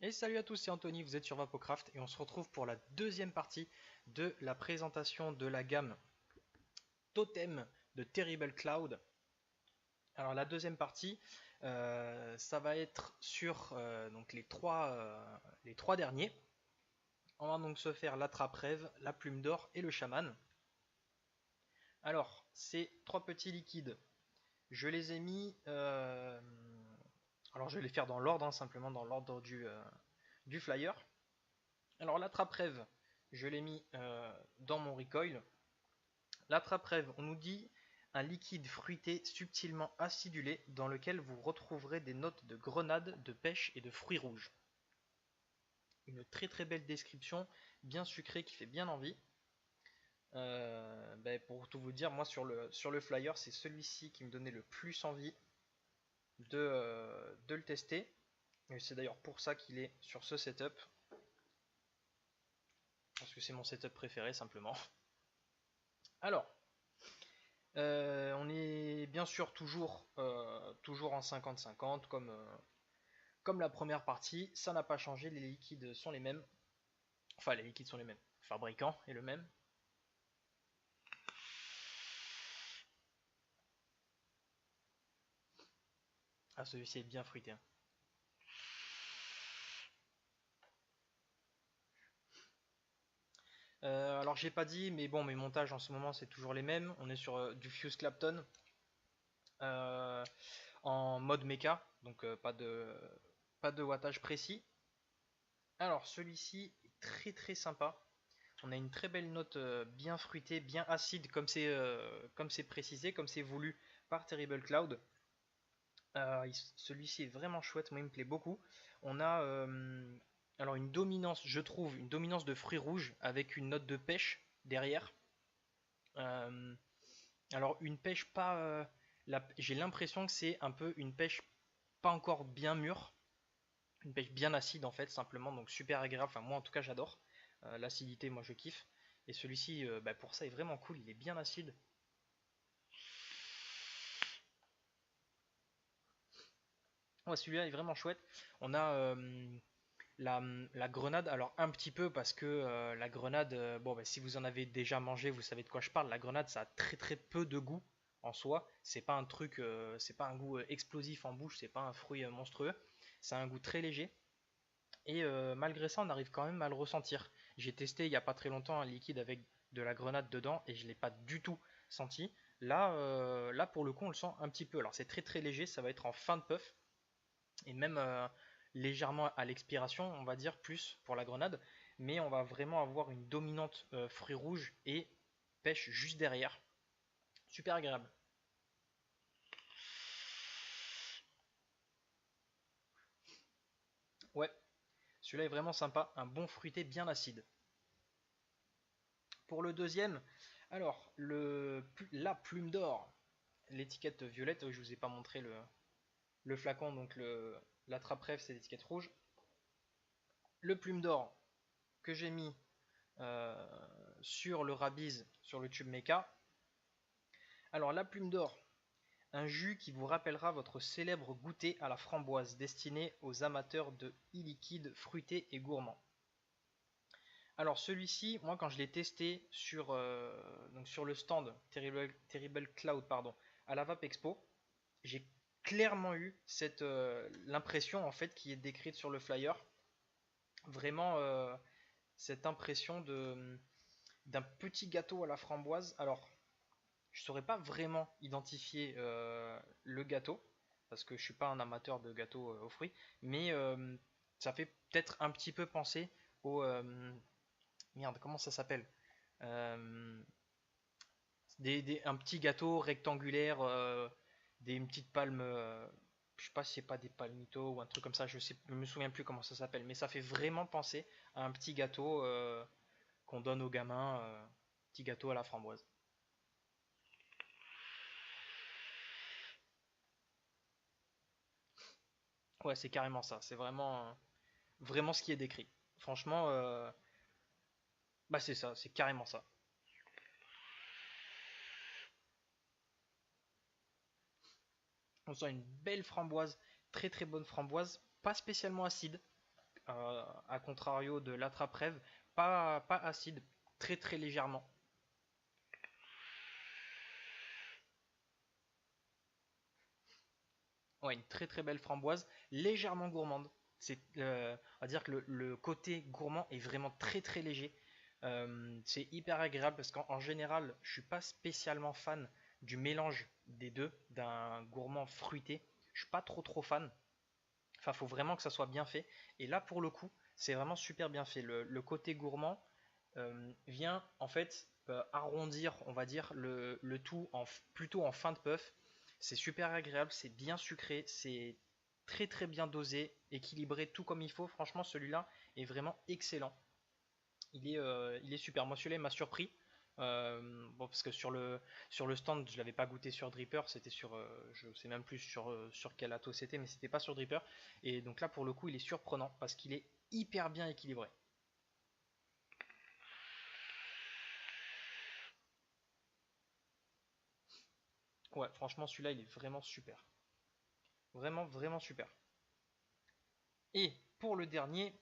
Et salut à tous, c'est Anthony, vous êtes sur Vapocraft et on se retrouve pour la deuxième partie de la présentation de la gamme Totem de Terrible Cloud. Alors la deuxième partie, ça va être sur donc les trois derniers. On va donc se faire l'attrape-rêve, la plume d'or et le chaman. Alors ces trois petits liquides, je les ai mis... alors je vais les faire dans l'ordre, simplement dans l'ordre du flyer. Alors l'attrape-rêve, je l'ai mis dans mon recoil. L'attrape-rêve, on nous dit un liquide fruité subtilement acidulé dans lequel vous retrouverez des notes de grenade, de pêche et de fruits rouges. Une très très belle description, bien sucrée qui fait bien envie. Pour tout vous dire, moi sur le flyer, c'est celui-ci qui me donnait le plus envie de le tester. Et c'est d'ailleurs pour ça qu'il est sur ce setup. Parce que c'est mon setup préféré simplement. Alors, on est bien sûr toujours en 50-50 comme la première partie. Ça n'a pas changé, les liquides sont les mêmes. Enfin, les liquides sont les mêmes. Le fabricant est le même. Ah, celui-ci est bien fruité, hein. Alors j'ai pas dit, mais bon, mes montages en ce moment c'est toujours les mêmes. On est sur du Fuse Clapton euh, en mode mecha, donc pas de wattage précis. Alors celui-ci est très très sympa. On a une très belle note bien fruitée, bien acide, comme c'est précisé, comme c'est voulu par Terrible Cloud. Celui-ci est vraiment chouette, moi il me plaît beaucoup. On a alors une dominance, je trouve, une dominance de fruits rouges avec une note de pêche derrière. Euh, alors une pêche pas, j'ai l'impression que c'est un peu une pêche pas encore bien mûre, une pêche bien acide en fait simplement, donc super agréable. Enfin moi en tout cas j'adore. L'acidité, moi je kiffe. Et celui-ci, pour ça, est vraiment cool. Il est bien acide. Ouais, celui-là est vraiment chouette. On a la grenade, alors un petit peu parce que la grenade, si vous en avez déjà mangé, vous savez de quoi je parle. La grenade, ça a très très peu de goût en soi. C'est pas un truc, c'est pas un goût explosif en bouche. C'est pas un fruit monstrueux. C'est un goût très léger. Et malgré ça, on arrive quand même à le ressentir. J'ai testé il n'y a pas très longtemps un liquide avec de la grenade dedans et je ne l'ai pas du tout senti. Là, pour le coup, on le sent un petit peu. Alors c'est très très léger, ça va être en fin de puff et même légèrement à l'expiration, on va dire plus pour la grenade. Mais on va vraiment avoir une dominante fruits rouges et pêche juste derrière. Super agréable. Ouais, celui-là est vraiment sympa, un bon fruité bien acide. Pour le deuxième, alors la plume d'or, l'étiquette violette, je vous ai pas montré le flacon, donc la trappe rêve c'est l'étiquette rouge. Le plume d'or que j'ai mis euh, sur le Rabiz, sur le tube Mecha. Alors la plume d'or, un jus qui vous rappellera votre célèbre goûter à la framboise destiné aux amateurs de e-liquide fruité et gourmand. Alors celui-ci, moi quand je l'ai testé donc sur le stand Terrible Cloud pardon, à la Vap Expo, j'ai clairement eu l'impression en fait qui est décrite sur le flyer. Vraiment cette impression d'un petit gâteau à la framboise. Alors je ne saurais pas vraiment identifier le gâteau parce que je suis pas un amateur de gâteaux aux fruits, mais ça fait peut-être un petit peu penser au merde, comment ça s'appelle? Euh, un petit gâteau rectangulaire, des petites palmes, je sais pas si c'est pas des palmitos ou un truc comme ça, je me souviens plus comment ça s'appelle, mais ça fait vraiment penser à un petit gâteau qu'on donne aux gamins, petit gâteau à la framboise. Ouais, c'est carrément ça, c'est vraiment ce qui est décrit. Franchement, c'est ça, c'est carrément ça. On sent une belle framboise, très très bonne framboise, pas spécialement acide, à contrario de l'Attrape-Rêve, pas acide, très très légèrement. Ouais, une très très belle framboise, légèrement gourmande. On va dire que le côté gourmand est vraiment très très léger. C'est hyper agréable parce qu'en général, je suis pas spécialement fan du mélange des deux, d'un gourmand fruité. Je suis pas trop fan. Enfin, faut vraiment que ça soit bien fait. Et là, pour le coup, c'est vraiment super bien fait. Le côté gourmand vient en fait arrondir, on va dire, le tout plutôt en fin de puff. C'est super agréable, c'est bien sucré, c'est très très bien dosé, équilibré, tout comme il faut. Franchement, celui-là est vraiment excellent. Il est super. Moi, celui-là, il m'a surpris. Bon, parce que sur le stand, je l'avais pas goûté sur Dripper, c'était sur, je sais même plus sur quel ato c'était, mais c'était pas sur Dripper. Et donc là, pour le coup, il est surprenant parce qu'il est hyper bien équilibré. Ouais, franchement, celui-là, il est vraiment super. Vraiment, vraiment super. Et pour le dernier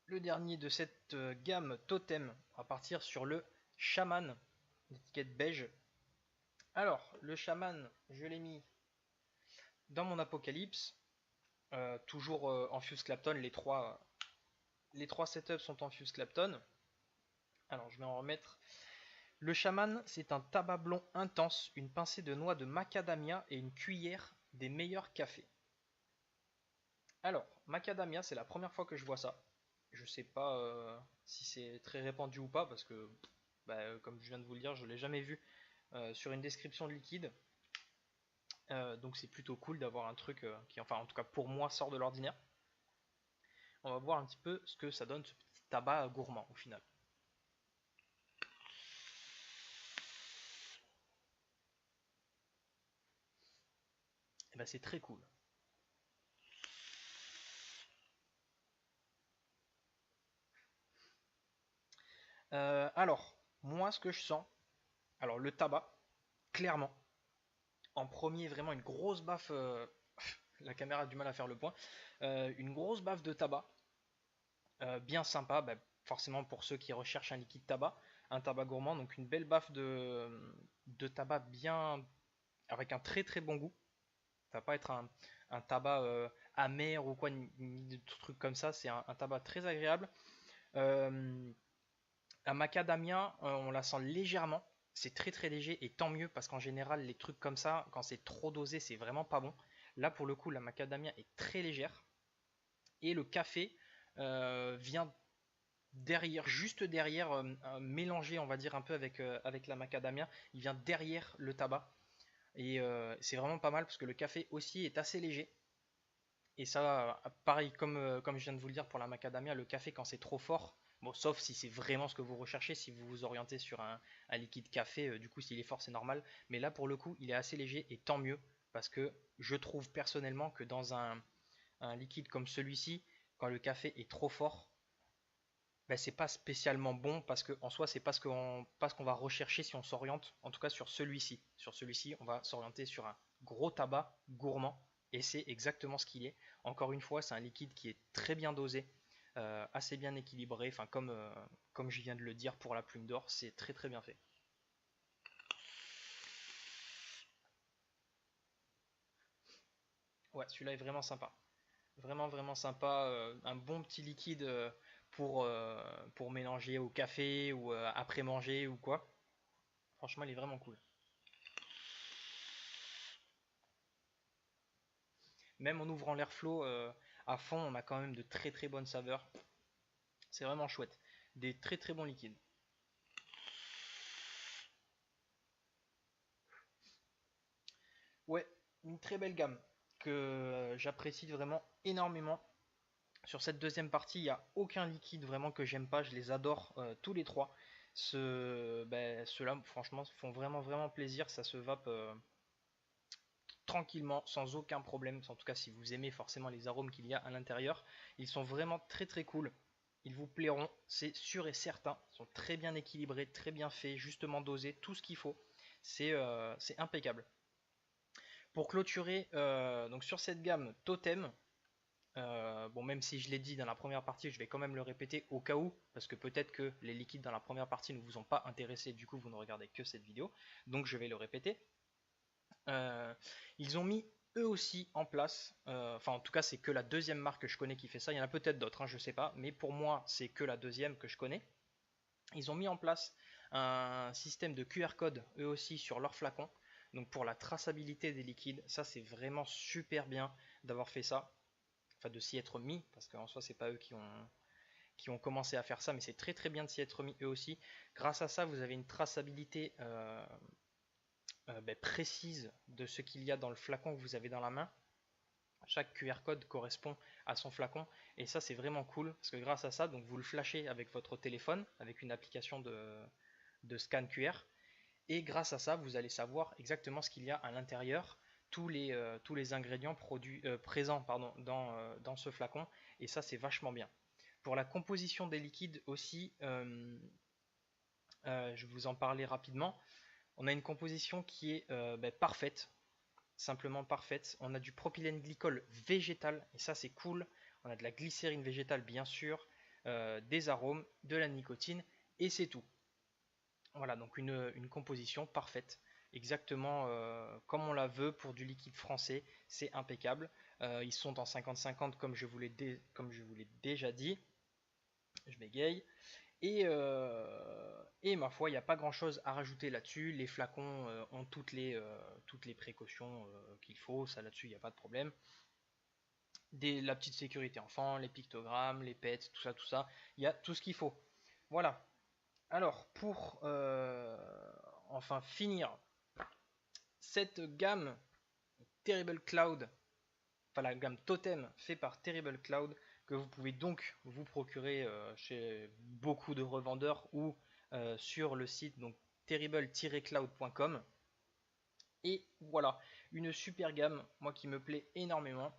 de cette gamme Totem, on va partir sur le Shaman, l'étiquette beige. Alors, le Shaman, je l'ai mis dans mon Apocalypse, toujours en Fuse Clapton, les trois setups sont en Fuse Clapton. Alors, je vais en remettre. Le Shaman, c'est un tabac blond intense, une pincée de noix de macadamia et une cuillère des meilleurs cafés. Alors, macadamia, c'est la première fois que je vois ça. Je sais pas si c'est très répandu ou pas, parce que, bah, comme je viens de vous le dire, je l'ai jamais vu sur une description de liquide. Donc c'est plutôt cool d'avoir un truc qui, enfin en tout cas pour moi, sort de l'ordinaire. On va voir un petit peu ce que ça donne ce petit tabac gourmand au final. Et ben c'est très cool. Alors, moi ce que je sens, alors le tabac, clairement, en premier vraiment une grosse baffe, la caméra a du mal à faire le point, une grosse baffe de tabac, bien sympa, bah, forcément pour ceux qui recherchent un liquide tabac, un tabac gourmand, donc une belle baffe de tabac bien avec un très très bon goût. Ça va pas être un tabac amer ou quoi, ni de trucs comme ça, c'est un tabac très agréable. Euh, la macadamia, on la sent légèrement, c'est très très léger et tant mieux parce qu'en général les trucs comme ça, quand c'est trop dosé, c'est vraiment pas bon. Là pour le coup, la macadamia est très légère et le café vient derrière, juste derrière, mélangé on va dire un peu avec la macadamia, il vient derrière le tabac et c'est vraiment pas mal parce que le café aussi est assez léger. Et ça, pareil, comme je viens de vous le dire pour la macadamia, le café quand c'est trop fort, bon, sauf si c'est vraiment ce que vous recherchez, si vous vous orientez sur un liquide café, du coup s'il est fort c'est normal, mais là pour le coup il est assez léger et tant mieux, parce que je trouve personnellement que dans un liquide comme celui-ci, quand le café est trop fort, ben, c'est pas spécialement bon parce que en soi c'est pas ce qu'on va rechercher si on s'oriente, en tout cas sur celui-ci. Sur celui-ci, on va s'orienter sur un gros tabac gourmand et c'est exactement ce qu'il est. Encore une fois, c'est un liquide qui est très bien dosé, assez bien équilibré, enfin comme je viens de le dire pour la plume d'or, c'est très très bien fait. Ouais, celui-là est vraiment sympa. Vraiment vraiment sympa, un bon petit liquide pour mélanger au café ou après manger ou quoi. Franchement, il est vraiment cool. Même en ouvrant l'airflow à fond, on a quand même de très très bonnes saveurs. C'est vraiment chouette. Des très très bons liquides. Ouais, une très belle gamme que j'apprécie vraiment énormément. Sur cette deuxième partie, il n'y a aucun liquide vraiment que j'aime pas. Je les adore tous les trois. Ceux-là, franchement, font vraiment vraiment plaisir. Ça se vape tranquillement, sans aucun problème. En tout cas, si vous aimez forcément les arômes qu'il y a à l'intérieur, ils sont vraiment très très cool. Ils vous plairont, c'est sûr et certain. Ils sont très bien équilibrés, très bien faits, justement dosés, tout ce qu'il faut. C'est impeccable. Pour clôturer donc sur cette gamme Totem, bon, même si je l'ai dit dans la première partie, je vais quand même le répéter au cas où, parce que peut-être que les liquides dans la première partie ne vous ont pas intéressé, du coup vous ne regardez que cette vidéo, donc je vais le répéter. Euh, Ils ont mis eux aussi en place, enfin en tout cas c'est que la deuxième marque que je connais qui fait ça, il y en a peut-être d'autres, hein, je sais pas, mais pour moi c'est que la deuxième que je connais. Ils ont mis en place un système de QR code eux aussi sur leurs flacons, donc pour la traçabilité des liquides, ça c'est vraiment super bien d'avoir fait ça, enfin de s'y être mis, parce qu'en soi c'est pas eux qui ont commencé à faire ça, mais c'est très très bien de s'y être mis eux aussi. Grâce à ça, vous avez une traçabilité précise de ce qu'il y a dans le flacon que vous avez dans la main. Chaque QR code correspond à son flacon et ça c'est vraiment cool parce que grâce à ça, donc vous le flashez avec votre téléphone, avec une application de scan QR et grâce à ça, vous allez savoir exactement ce qu'il y a à l'intérieur, tous les ingrédients présents dans ce flacon et ça c'est vachement bien. Pour la composition des liquides aussi, je vais vous en parler rapidement. On a une composition qui est parfaite, simplement parfaite. On a du propylène glycol végétal, et ça c'est cool. On a de la glycérine végétale bien sûr, des arômes, de la nicotine, et c'est tout. Voilà, donc une composition parfaite, exactement comme on la veut pour du liquide français, c'est impeccable. Ils sont en 50-50 comme je vous l'ai déjà dit, je bégaye. Et ma foi, il n'y a pas grand chose à rajouter là-dessus. Les flacons ont toutes les précautions qu'il faut, ça là-dessus, il n'y a pas de problème. La petite sécurité enfant, les pictogrammes, les pets, tout ça, il y a tout ce qu'il faut. Voilà. Alors, pour enfin finir cette gamme Terrible Cloud, enfin la gamme Totem fait par Terrible Cloud, que vous pouvez donc vous procurer chez beaucoup de revendeurs ou sur le site donc terrible-cloud.com. Et voilà, une super gamme, moi qui me plaît énormément.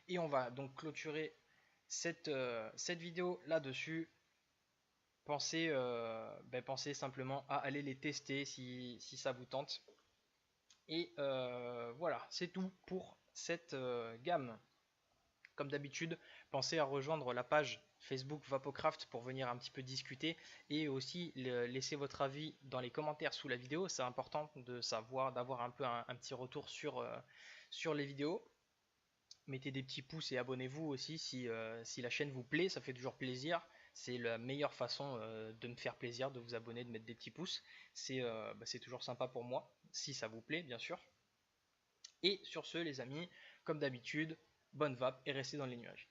Et on va donc clôturer cette vidéo là-dessus. Pensez simplement à aller les tester si ça vous tente. Et voilà, c'est tout pour cette gamme. Comme d'habitude, pensez à rejoindre la page Facebook Vapocraft pour venir un petit peu discuter et aussi laisser votre avis dans les commentaires sous la vidéo. C'est important de savoir, d'avoir un peu un petit retour sur les vidéos. Mettez des petits pouces et abonnez-vous aussi si la chaîne vous plaît, ça fait toujours plaisir. C'est la meilleure façon de me faire plaisir, de vous abonner, de mettre des petits pouces. C'est toujours sympa pour moi, si ça vous plaît bien sûr. Et sur ce les amis, comme d'habitude, bonne vape et restez dans les nuages.